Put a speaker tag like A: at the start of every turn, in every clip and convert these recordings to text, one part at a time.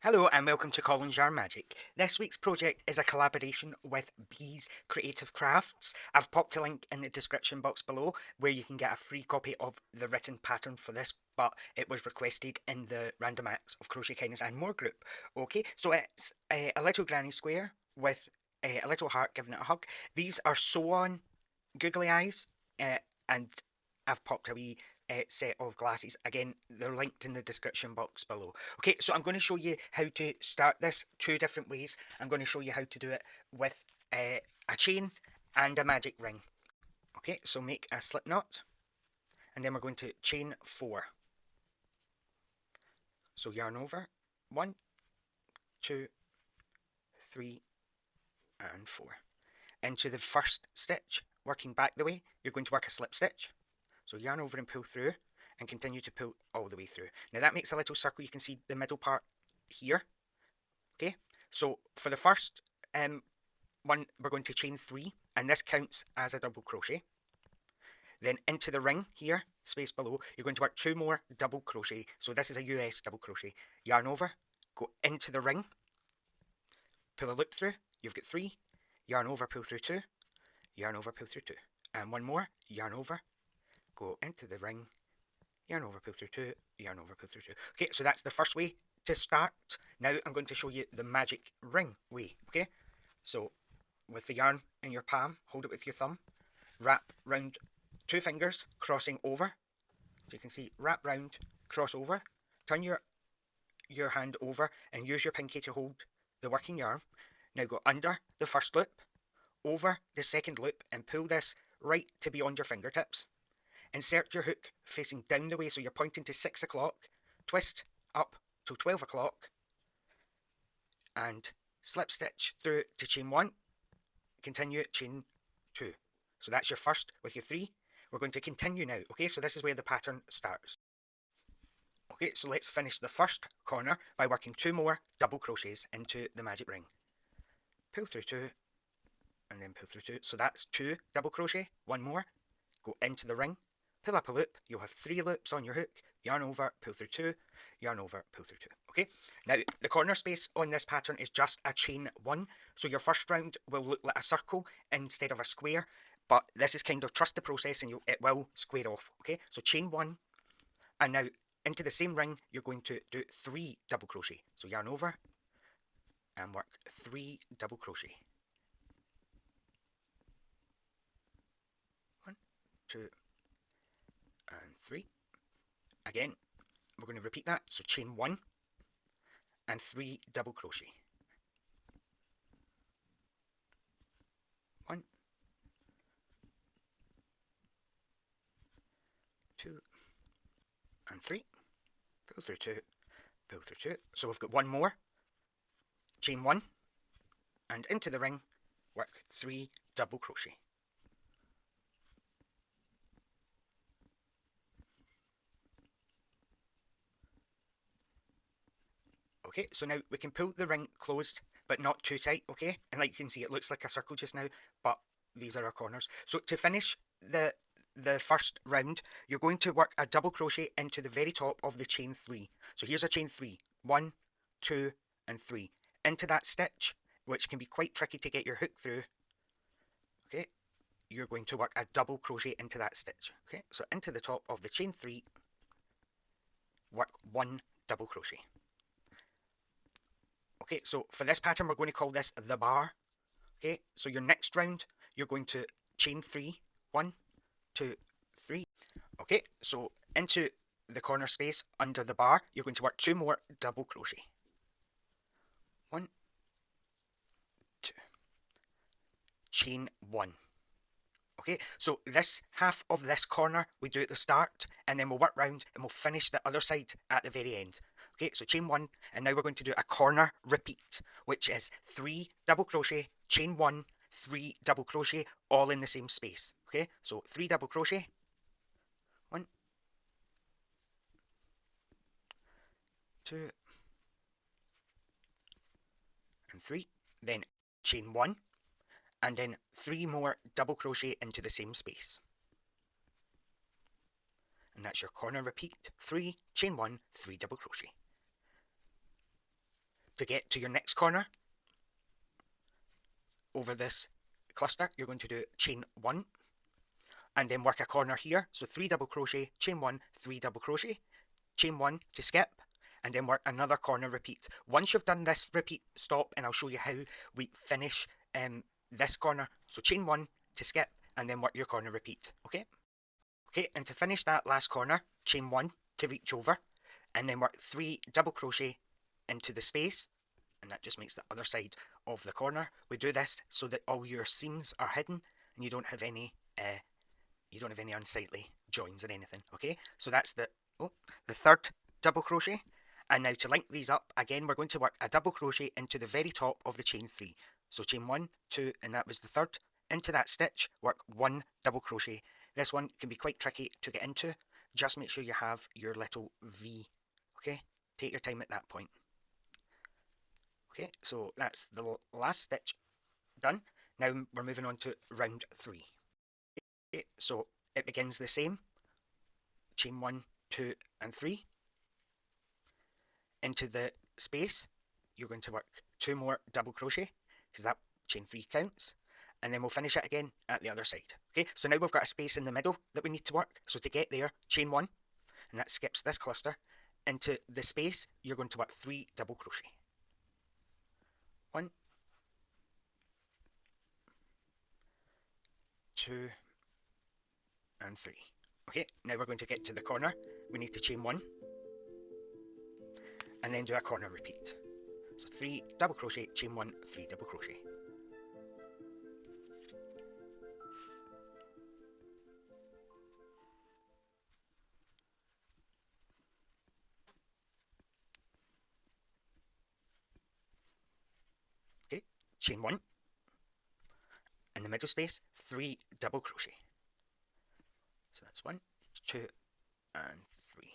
A: Hello and welcome to Colin's Yarn Magic. This week's project is a collaboration with Bees Creative Crafts. I've popped a link in the description box below where you can get a free copy of the written pattern for this, but it was requested in the Random Acts of Crochet Kindness and More group. Okay, so it's a little granny square with a little heart giving it a hug. These are sew on googly eyes, and I've popped a wee set of glasses. Again, they're linked in the description box below. Okay, so I'm going to show you how to start this two different ways. I'm going to show you how to do it with a chain and a magic ring. Okay, so make a slip knot, and then we're going to chain 4. So yarn over 1, 2, 3, and 4. Into the first stitch, working back the way, you're going to work a slip stitch. So yarn over and pull through and continue to pull all the way through. Now that makes a little circle. You can see the middle part here. Okay, so for the first one, we're going to chain 3, and this counts as a double crochet. Then into the ring here, space below, you're going to work 2 more double crochet. So this is a US double crochet. Yarn over, go into the ring, pull a loop through. You've got 3. Yarn over, pull through 2. Yarn over, pull through 2. And 1 more, yarn over, go into the ring, yarn over, pull through 2, yarn over, pull through 2. Okay, so that's the first way to start. Now I'm going to show you the magic ring way. Okay, so with the yarn in your palm, hold it with your thumb, wrap round 2 fingers, crossing over. So you can see, wrap round, cross over, turn your hand over and use your pinky to hold the working yarn. Now go under the first loop, over the second loop, and pull this right to beyond your fingertips. Insert your hook facing down the way, so you're pointing to 6 o'clock, twist up to 12 o'clock, and slip stitch through to chain 1, continue chain 2. So that's your first with your 3. We're going to continue now. Okay, so this is where the pattern starts. Okay, so let's finish the first corner by working 2 more double crochets into the magic ring. Pull through 2, and then pull through 2. So that's 2 double crochet, 1 more, go into the ring, pull up a loop. You'll have 3 loops on your hook, yarn over, pull through 2, yarn over, pull through 2. Okay, now the corner space on this pattern is just a chain 1, so your first round will look like a circle instead of a square, but this is kind of trust the process and it will square off. Okay, so chain 1, and now into the same ring you're going to do 3 double crochet. So yarn over and work 3 double crochet. 1, 2, and 3. Again, we're going to repeat that. So chain 1 and 3 double crochet. 1, 2, and 3. Pull through 2, pull through 2. So we've got 1 more. Chain 1 and into the ring, work 3 double crochet. Okay, so now we can pull the ring closed, but not too tight, okay? And like you can see, it looks like a circle just now, but these are our corners. So to finish the first round, you're going to work a double crochet into the very top of the chain 3. So here's a chain 3. 1, 2, and 3. Into that stitch, which can be quite tricky to get your hook through, okay, you're going to work a double crochet into that stitch. Okay, so into the top of the chain 3, work 1 double crochet. Okay, so for this pattern, we're going to call this the bar. Okay, so your next round, you're going to chain 3, 1, 2, 3. Okay, so into the corner space under the bar, you're going to work 2 more double crochet. 1, 2, chain 1. Okay, so this half of this corner we do at the start, and then we'll work round and we'll finish the other side at the very end. Okay, so chain 1, and now we're going to do a corner repeat, which is 3 double crochet, chain 1, 3 double crochet, all in the same space. Okay, so 3 double crochet, 1, 2, and 3, then chain 1, and then 3 more double crochet into the same space. And that's your corner repeat. 3, chain 1, 3 double crochet. to get to your next corner over this cluster, you're going to do chain 1 and then work a corner here. So 3 double crochet, chain 1, 3 double crochet, chain 1 to skip, and then work another corner repeat. Once you've done this repeat, stop, and I'll show you how we finish this corner. So chain 1 to skip, and then work your corner repeat. Okay, and to finish that last corner, chain 1 to reach over, and then work 3 double crochet into the space, and that just makes the other side of the corner. We do this so that all your seams are hidden and you don't have any unsightly joins or anything. Okay, so that's the third double crochet. And now to link these up again, we're going to work a double crochet into the very top of the chain 3. So chain 1, 2, and that was the third. Into that stitch, work 1 double crochet. This one can be quite tricky to get into. Just make sure you have your little V. Okay, take your time at that point. Okay, so that's the last stitch done. Now we're moving on to round 3. Okay, so it begins the same. Chain 1, 2, and 3. Into the space, you're going to work 2 more double crochet, because that chain 3 counts, and then we'll finish it again at the other side. Okay, so now we've got a space in the middle that we need to work. So to get there, chain 1, and that skips this cluster. Into the space, you're going to work 3 double crochet. 1, 2, and 3. Okay, now we're going to get to the corner. We need to chain 1 and then do a corner repeat. So 3 double crochet, chain 1, 3 double crochet. Okay, chain 1 in the middle space, 3 double crochet. So that's 1, 2, and 3.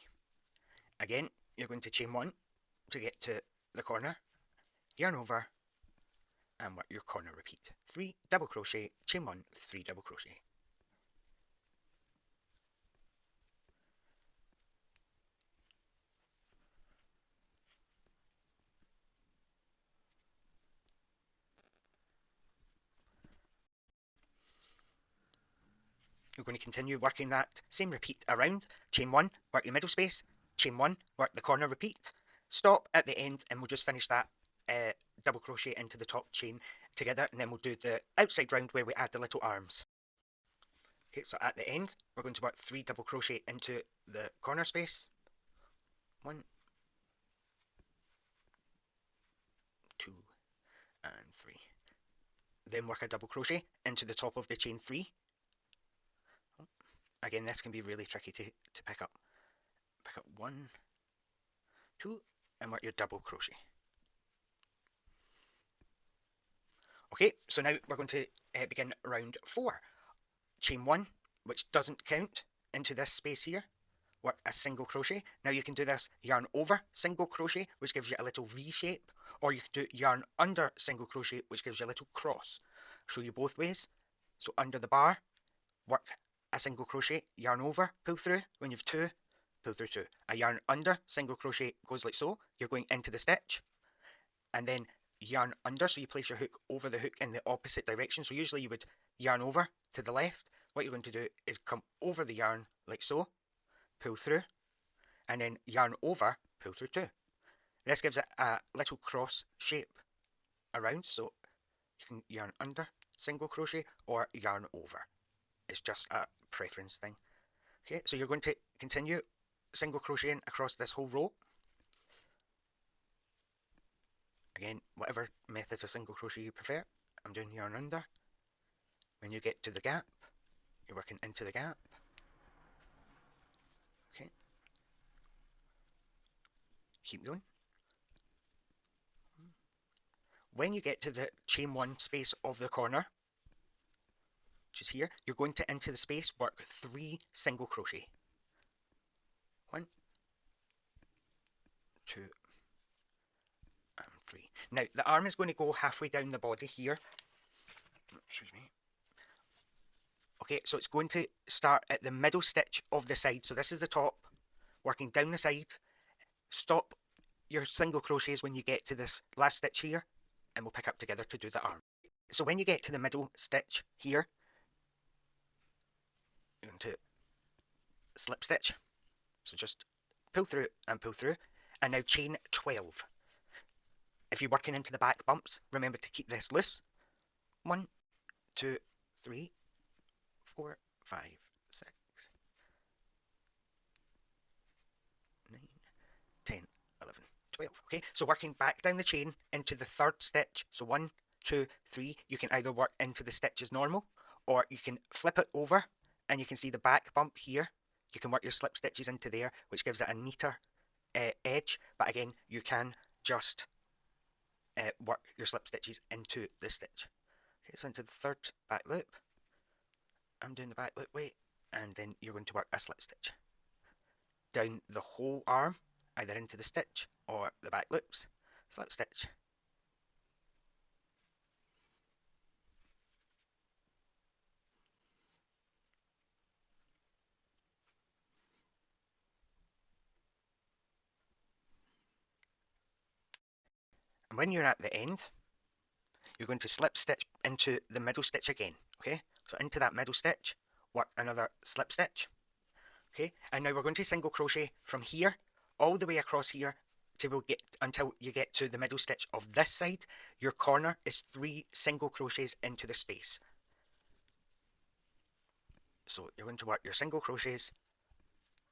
A: Again, you're going to chain 1 to get to the corner, yarn over, and work your corner repeat. 3 double crochet, chain 1, 3 double crochet. You're going to continue working that same repeat around. Chain 1, work your middle space, chain 1, work the corner repeat, stop at the end, and we'll just finish that double crochet into the top chain together, and then we'll do the outside round where we add the little arms. Okay, so at the end, we're going to work 3 double crochet into the corner space. 1, 2, and 3. Then work a double crochet into the top of the chain 3. Again, this can be really tricky to pick up. Pick up 1, 2, and work your double crochet. Okay, so now we're going to begin round 4. Chain 1, which doesn't count, into this space here. Work a single crochet. Now you can do this yarn over single crochet, which gives you a little V shape, or you can do yarn under single crochet, which gives you a little cross. I'll show you both ways. So under the bar, work a single crochet, yarn over, pull through. When you've 2, pull through 2. A yarn under single crochet goes like so. You're going into the stitch, and then yarn under, so you place your hook over the hook in the opposite direction. So usually you would yarn over to the left. What you're going to do is come over the yarn like so, pull through, and then yarn over, pull through 2. This gives it a little cross shape around, so you can yarn under single crochet or yarn over. It's just a preference thing. Okay, so you're going to continue single crocheting across this whole row. Again, whatever method of single crochet you prefer. I'm doing yarn under. When you get to the gap, you're working into the gap. Okay. Keep going. When you get to the chain 1 space of the corner, which is here, you're going to into the space, work 3 single crochet. 1, 2, and 3. Now the arm is going to go halfway down the body here. Excuse me. Okay, so it's going to start at the middle stitch of the side. So this is the top, working down the side. Stop your single crochets when you get to this last stitch here, and we'll pick up together to do the arm. So when you get to the middle stitch here, you're going to slip stitch. So just pull through and pull through, and now chain 12. If you're working into the back bumps, remember to keep this loose. 1, 2, 3, 4, 5, 6, 9, 10, 11, 12. Okay, so working back down the chain into the third stitch. So 1, 2, 3. You can either work into the stitch as normal, or you can flip it over, and you can see the back bump here. You can work your slip stitches into there, which gives it a neater edge. But again, you can just work your slip stitches into the stitch. Okay, so into the third back loop. I'm doing the back loop way, and then you're going to work a slip stitch down the whole arm, either into the stitch or the back loops. Slip stitch. And when you're at the end, you're going to slip stitch into the middle stitch again. Okay, so into that middle stitch, work another slip stitch. Okay, and now we're going to single crochet from here all the way across here until you get to the middle stitch of this side. Your corner is 3 single crochets into the space. So you're going to work your single crochets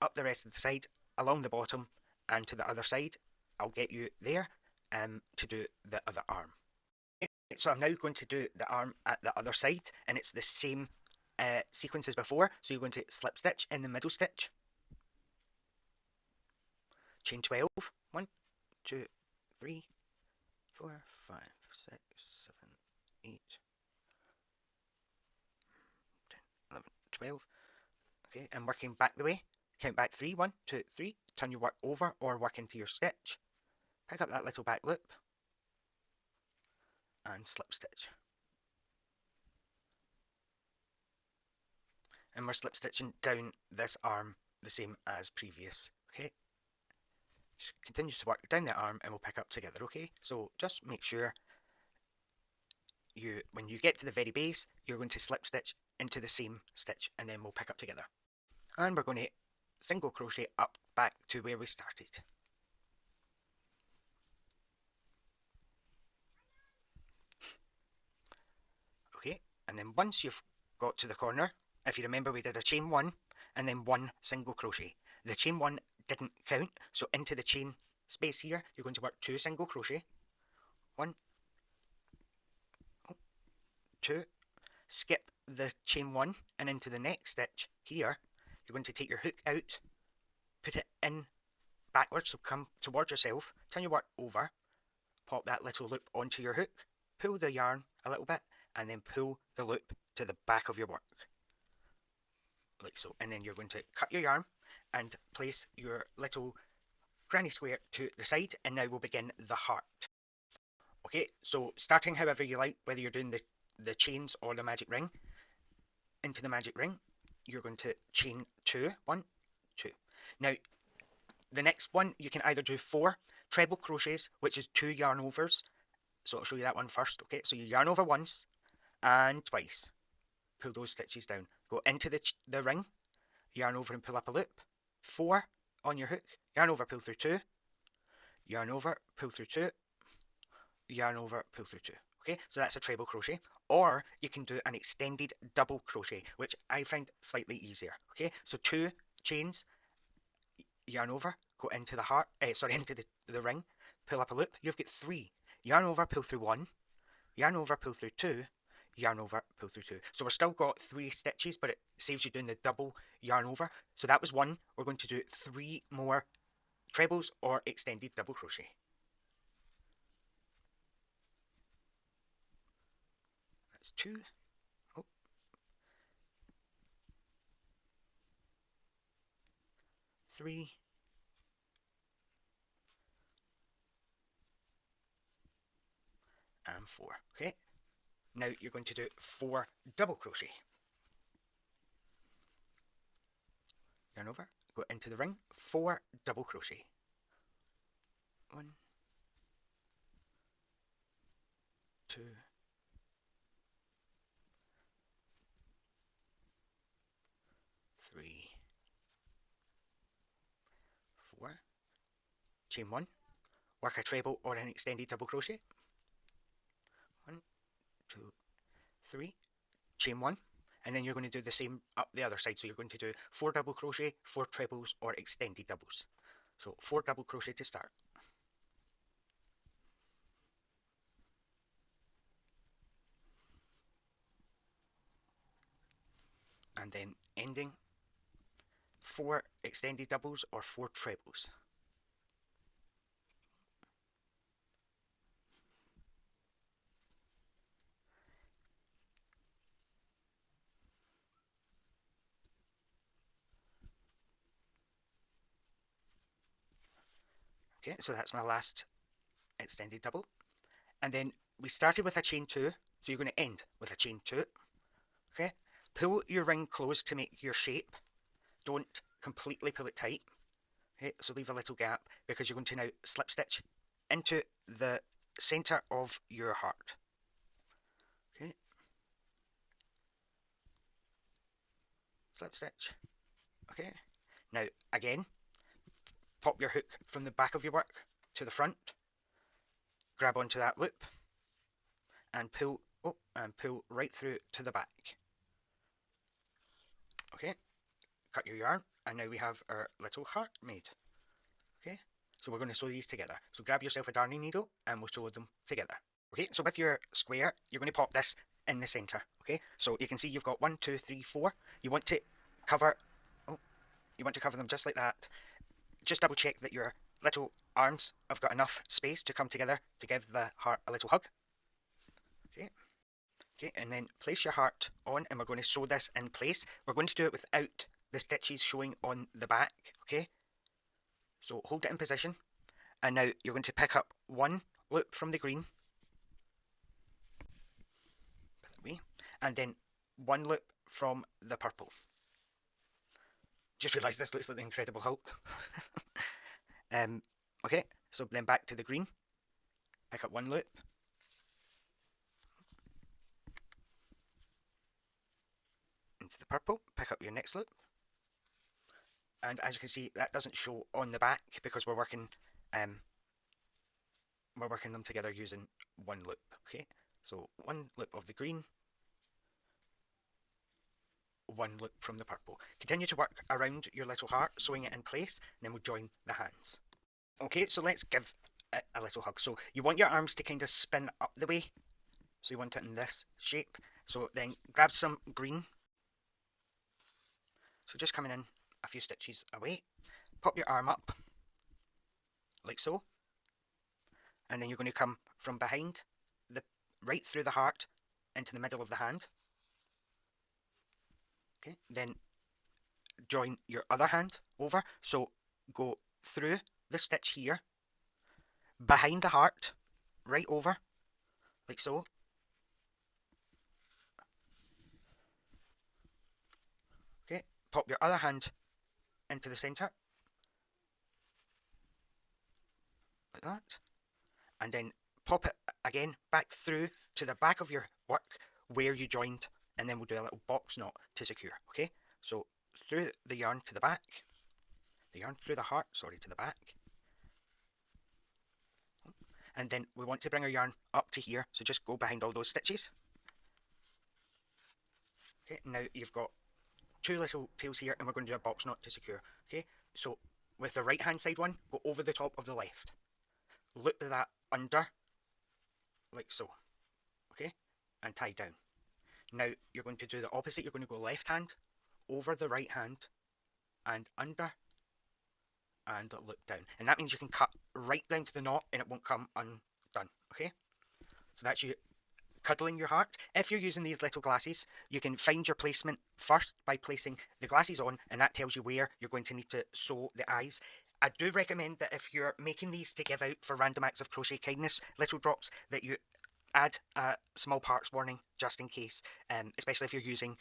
A: up the rest of the side, along the bottom, and to the other side. I'll get you there to do the other arm. Okay, so I'm now going to do the arm at the other side, and it's the same sequence as before. So you're going to slip stitch in the middle stitch, chain 12, 1, 2, 3, 4, 5, 6, 7, 8, 10, 11, 12. Okay, and working back the way, count back 3, 1, 2, 3, turn your work over or work into your stitch, pick up that little back loop, and slip stitch. And we're slip stitching down this arm the same as previous. Okay, just continue to work down the arm and we'll pick up together. Okay, so just make sure when you get to the very base, you're going to slip stitch into the same stitch, and then we'll pick up together. And we're going to single crochet up back to where we started. Okay, and then once you've got to the corner, if you remember, we did a chain 1 and then 1 single crochet. The chain 1 didn't count, so into the chain space here, you're going to work 2 single crochet. 1, 2, skip the chain 1, and into the next stitch here, you're going to take your hook out, put it in backwards, so come towards yourself, turn your work over, pop that little loop onto your hook, pull the yarn a little bit, and then pull the loop to the back of your work, like so. And then you're going to cut your yarn and place your little granny square to the side, and now we'll begin the heart. Okay, so starting however you like, whether you're doing the chains or the magic ring, into the magic ring, you're going to chain 2, 1, 2. Now, the next one, you can either do 4 treble crochets, which is 2 yarn overs. So I'll show you that one first. Okay, so you yarn over once and twice. Pull those stitches down. Go into the ring, yarn over and pull up a loop. 4 on your hook, yarn over, pull through 2, yarn over, pull through 2, yarn over, pull through 2. Okay, so that's a treble crochet. Or you can do an extended double crochet, which I find slightly easier. Okay, so 2 chains, yarn over, go into the heart, into the ring, pull up a loop. You've got 3. Yarn over, pull through 1, yarn over, pull through 2, yarn over, pull through 2. So we're still got 3 stitches, but it saves you doing the double yarn over. So that was 1. We're going to do 3 more trebles or extended double crochet. That's 2. Oh. 3. And 4. Okay. Now you're going to do 4 double crochet. Yarn over, go into the ring, 4 double crochet. 1, 2, 3, 4, chain 1, work a treble or an extended double crochet, 1, 2, 3, chain 1, and then you're going to do the same up the other side. So you're going to do 4 double crochet, 4 trebles or extended doubles. So 4 double crochet to start. And then ending 4 extended doubles or 4 trebles. Okay, so that's my last extended double. And then we started with a chain 2, so you're going to end with a chain 2. Okay, pull your ring close to make your shape. Don't completely pull it tight. Okay, so leave a little gap because you're going to now slip stitch into the center of your heart. Okay, slip stitch. Okay, now again, pop your hook from the back of your work to the front, grab onto that loop, and pull right through to the back. Okay, cut your yarn, and now we have our little heart made. Okay, so we're going to sew these together. So grab yourself a darning needle and we'll sew them together. Okay, so with your square, you're going to pop this in the center. Okay, so you can see you've got 1, 2, 3, 4. You want to cover, you want to cover them just like that. Just double check that your little arms have got enough space to come together to give the heart a little hug. Okay. Okay, and then place your heart on, and we're going to sew this in place. We're going to do it without the stitches showing on the back. Okay, so hold it in position, and now you're going to pick up 1 loop from the green, put it away, and then 1 loop from the purple. Just realised this looks like the Incredible Hulk. Okay, so then back to the green, pick up 1 loop, into the purple, pick up your next loop, and as you can see, that doesn't show on the back because we're working them together using 1 loop. Okay, so 1 loop of the green, 1 loop from the purple. Continue to work around your little heart, sewing it in place, and then we'll join the hands. Okay, so let's give it a little hug. So you want your arms to kind of spin up the way, so you want it in this shape. So then grab some green. So just coming in a few stitches away, pop your arm up, like so, and then you're going to come from behind, right through the heart, into the middle of the hand. Okay, then join your other hand over, so go through the stitch here, behind the heart, right over, like so. Okay, pop your other hand into the centre, like that, and then pop it again back through to the back of your work where you joined, and then we'll do a little box knot to secure. Okay, so through the yarn to the back, the yarn through the heart, sorry, to the back, and then we want to bring our yarn up to here, so just go behind all those stitches. Okay, now you've got 2 little tails here, and we're going to do a box knot to secure. Okay, so with the right hand side one, go over the top of the left, loop that under, like so. Okay, and tie down. Now you're going to do the opposite. You're going to go left hand over the right hand and under and loop down, and that means you can cut right down to the knot and it won't come undone. Okay, so that's you cuddling your heart. If you're using these little glasses, you can find your placement first by placing the glasses on, and that tells you where you're going to need to sew the eyes. I do recommend that if you're making these to give out for random acts of crochet kindness, little drops, that you add a small parts warning just in case, especially if you're using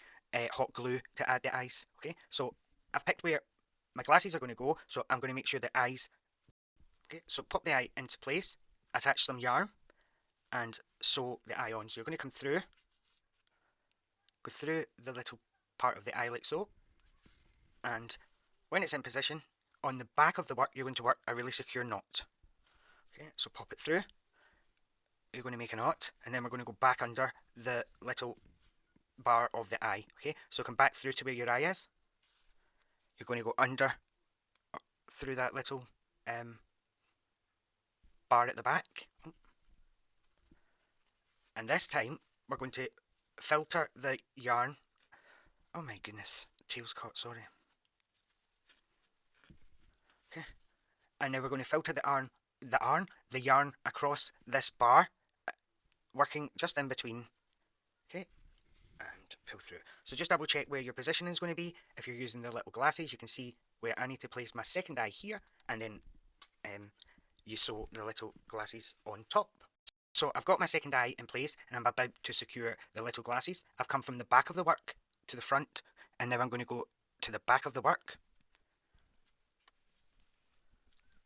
A: hot glue to add the eyes. Okay, so I've picked where my glasses are going to go, so I'm going to make sure the eyes Okay, so pop the eye into place, attach some yarn, and sew the eye on. So you're going to come through, go through the little part of the eye like so, and when it's in position, on the back of the work, you're going to work a really secure knot. Okay, so pop it through, you're going to make a knot, and then we're going to go back under the little bar of the eye. Okay, so come back through to where your eye is. You're going to go under through that little bar at the back, and this time we're going to filter the yarn. Oh my goodness, tail's caught, sorry. Okay, and now we're going to filter the yarn across this bar, working just in between. Okay, and pull through. So just double check where your position is going to be. If you're using the little glasses, you can see where I need to place my second eye here, and then you sew the little glasses on top. So I've got my second eye in place, and I'm about to secure the little glasses. I've come from the back of the work to the front, and now I'm going to go to the back of the work.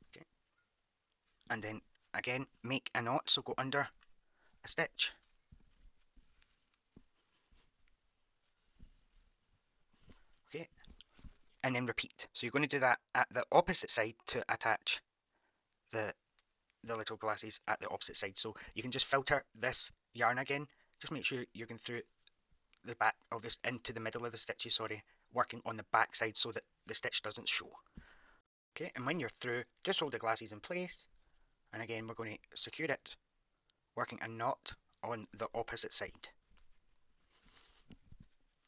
A: Okay. And then again make a knot, so go under a stitch. Okay. And then repeat. So you're going to do that at the opposite side to attach the little glasses at the opposite side. So you can just filter this yarn again. Just make sure you're going through the back of this into the middle of the stitches, sorry, working on the back side so that the stitch doesn't show. Okay, and when you're through, just hold the glasses in place, and again we're going to secure it, working a knot on the opposite side.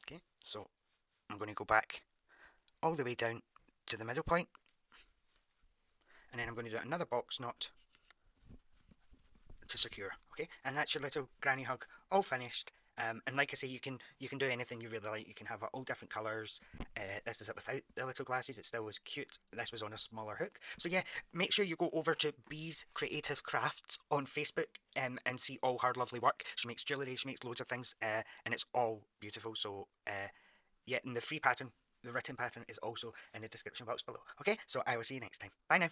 A: Okay, so I'm going to go back all the way down to the middle point, and then I'm going to do another box knot to secure. Okay, and that's your little granny hug all finished. And like I say, you can do anything you really like. You can have all different colours. This is it without the little glasses. It still was cute. This was on a smaller hook. So yeah, make sure you go over to Bee's Creative Crafts on Facebook and see all her lovely work. She makes jewellery, she makes loads of things, and it's all beautiful. So yeah, and the free pattern, the written pattern, is also in the description box below. Okay, so I will see you next time. Bye now.